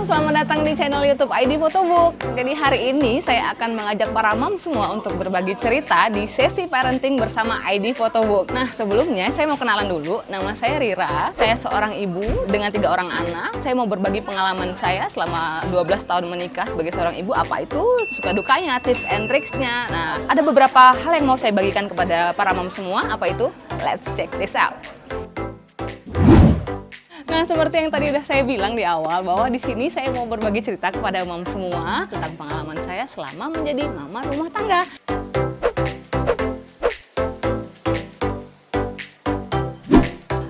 selamat datang di channel YouTube ID Photobook. Jadi hari ini saya akan mengajak para mom semua untuk berbagi cerita di sesi parenting bersama ID Photobook. Nah, sebelumnya saya mau kenalan dulu. Nama saya Rira. Saya seorang ibu dengan 3 orang anak. Saya mau berbagi pengalaman saya selama 12 tahun menikah sebagai seorang ibu. Apa itu suka dukanya, tips and tricksnya. Nah, ada beberapa hal yang mau saya bagikan kepada para mom semua. Apa itu? Let's check this out. Nah, seperti yang tadi udah saya bilang di awal, bahwa di sini saya mau berbagi cerita kepada mom semua tentang pengalaman saya selama menjadi mama rumah tangga.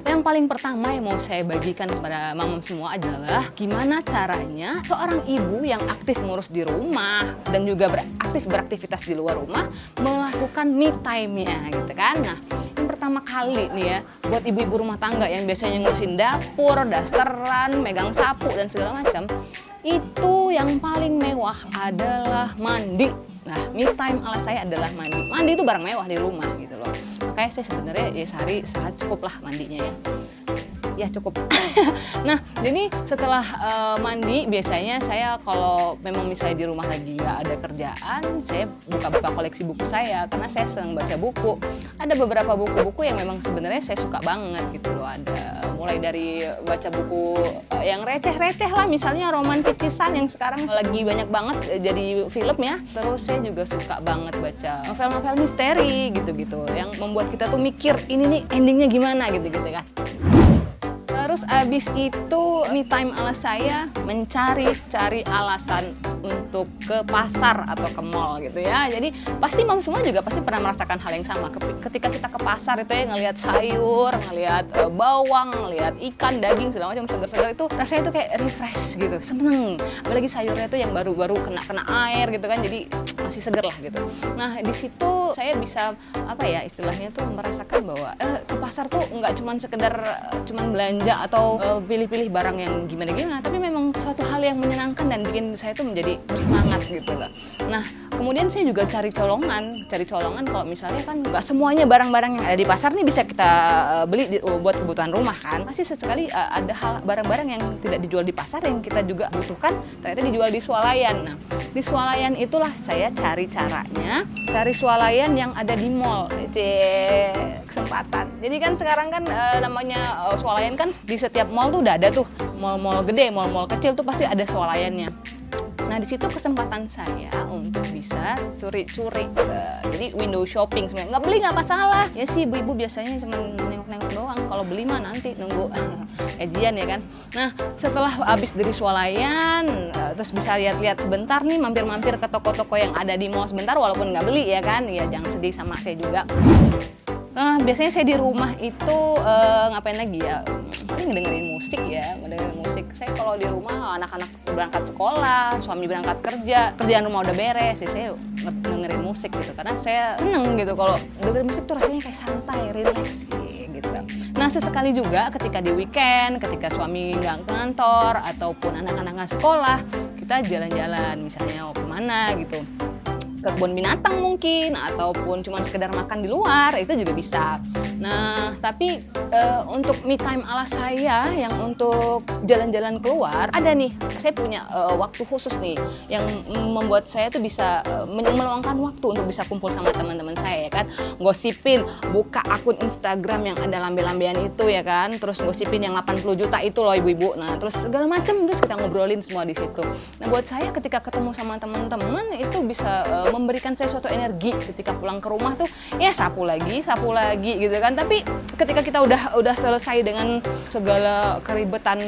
Yang paling pertama yang mau saya bagikan kepada mom semua adalah gimana caranya seorang ibu yang aktif ngurus di rumah dan juga beraktivitas di luar rumah melakukan me time-nya gitu kan. Nah, pertama kali nih ya, buat ibu-ibu rumah tangga yang biasanya ngurusin dapur, dasteran, megang sapu dan segala macam, itu yang paling mewah adalah mandi. Nah, me time ala saya adalah mandi. Mandi itu barang mewah di rumah gitu loh. Makanya saya sebenarnya ya sehari cukup lah mandinya ya. Ya cukup. Nah, jadi setelah mandi biasanya saya kalau memang misalnya di rumah lagi nggak ada kerjaan, saya buka-buka koleksi buku saya karena saya senang baca buku. Ada beberapa buku-buku yang memang sebenarnya saya suka banget gitu loh. Ada mulai dari baca buku yang receh-receh lah, misalnya roman picisan yang sekarang lagi banyak banget jadi film ya. Terus saya juga suka banget baca novel-novel misteri gitu-gitu yang membuat kita tuh mikir ini nih endingnya gimana gitu-gitu kan. Terus abis itu me time ala saya mencari alasan untuk ke pasar atau ke mall gitu ya. Jadi pasti mom semua juga pasti pernah merasakan hal yang sama. Ketika kita ke pasar itu ya ngelihat sayur, ngelihat bawang, ngelihat ikan, daging segala macam segar-segar itu rasanya itu kayak refresh gitu, seneng. Apalagi sayurnya itu yang baru-baru kena air gitu kan, jadi masih seger lah gitu. Nah, di situ saya bisa apa ya istilahnya tuh merasakan bahwa ke pasar tuh nggak cuman sekedar cuman belanja atau pilih-pilih barang yang gimana-gimana, tapi memang suatu hal yang menyenangkan dan bikin saya tuh menjadi bersemangat gitu loh. Nah, kemudian saya juga cari colongan kalau misalnya kan nggak semuanya barang-barang yang ada di pasar nih bisa kita beli buat kebutuhan rumah kan. Pasti sesekali ada barang-barang yang tidak dijual di pasar yang kita juga butuhkan ternyata dijual di swalayan. Nah, di swalayan itulah saya cari caranya, cari swalayan yang ada di mall. Kesempatan. Jadi kan sekarang kan namanya swalayan kan di setiap mall tuh udah ada tuh, mall-mall gede, mall-mall kecil tuh pasti ada swalayannya. Nah, di situ kesempatan saya untuk bisa curi-curi. Jadi window shopping sebenarnya. Nggak beli nggak masalah. Ya sih ibu-ibu biasanya cuma nengok-nengok doang. Kalau beli mah nanti nunggu gajian ya kan. Nah, setelah habis dari swalayan, terus bisa lihat-lihat sebentar nih, mampir-mampir ke toko-toko yang ada di mall sebentar walaupun nggak beli ya kan. Ya jangan sedih sama saya juga. Nah, biasanya saya di rumah itu ngapain lagi ya? Paling dengerin musik ya, dengerin musik. Saya kalau di rumah anak-anak berangkat sekolah, suami berangkat kerjaan rumah udah beres, saya dengerin musik gitu. Karena saya seneng gitu kalau dengerin musik tuh rasanya kayak santai, relax gitu. Nah, sesekali juga ketika di weekend, ketika suami nggak ke kantor ataupun anak-anak nggak sekolah, kita jalan-jalan misalnya mau kemana gitu. Ke kebun binatang mungkin, ataupun cuma sekedar makan di luar, itu juga bisa. Nah, tapi untuk me time ala saya yang untuk jalan-jalan keluar, ada nih, saya punya waktu khusus nih, yang membuat saya tuh bisa meluangkan waktu untuk bisa kumpul sama teman-teman saya ya kan, gosipin, buka akun Instagram yang ada lambe-lambean itu ya kan, terus gosipin yang 80 juta itu loh ibu-ibu, nah terus segala macam, terus kita ngobrolin semua di situ. Nah, buat saya ketika ketemu sama teman-teman itu bisa memberikan saya suatu energi ketika pulang ke rumah tuh ya sapu lagi gitu kan. Tapi ketika kita udah selesai dengan segala keribetan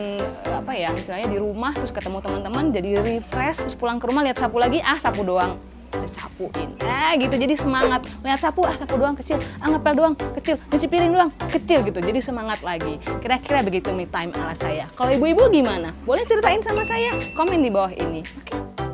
apa ya istilahnya di rumah, terus ketemu teman-teman jadi refresh, terus pulang ke rumah lihat sapu lagi, sapu doang saya sapuin gitu, jadi semangat. Lihat sapu sapu doang kecil, ngepel doang kecil, nyuci piring doang kecil gitu, jadi semangat lagi. Kira-kira begitu me time ala saya. Kalau ibu-ibu gimana? Boleh ceritain sama saya, komen di bawah ini. Oke.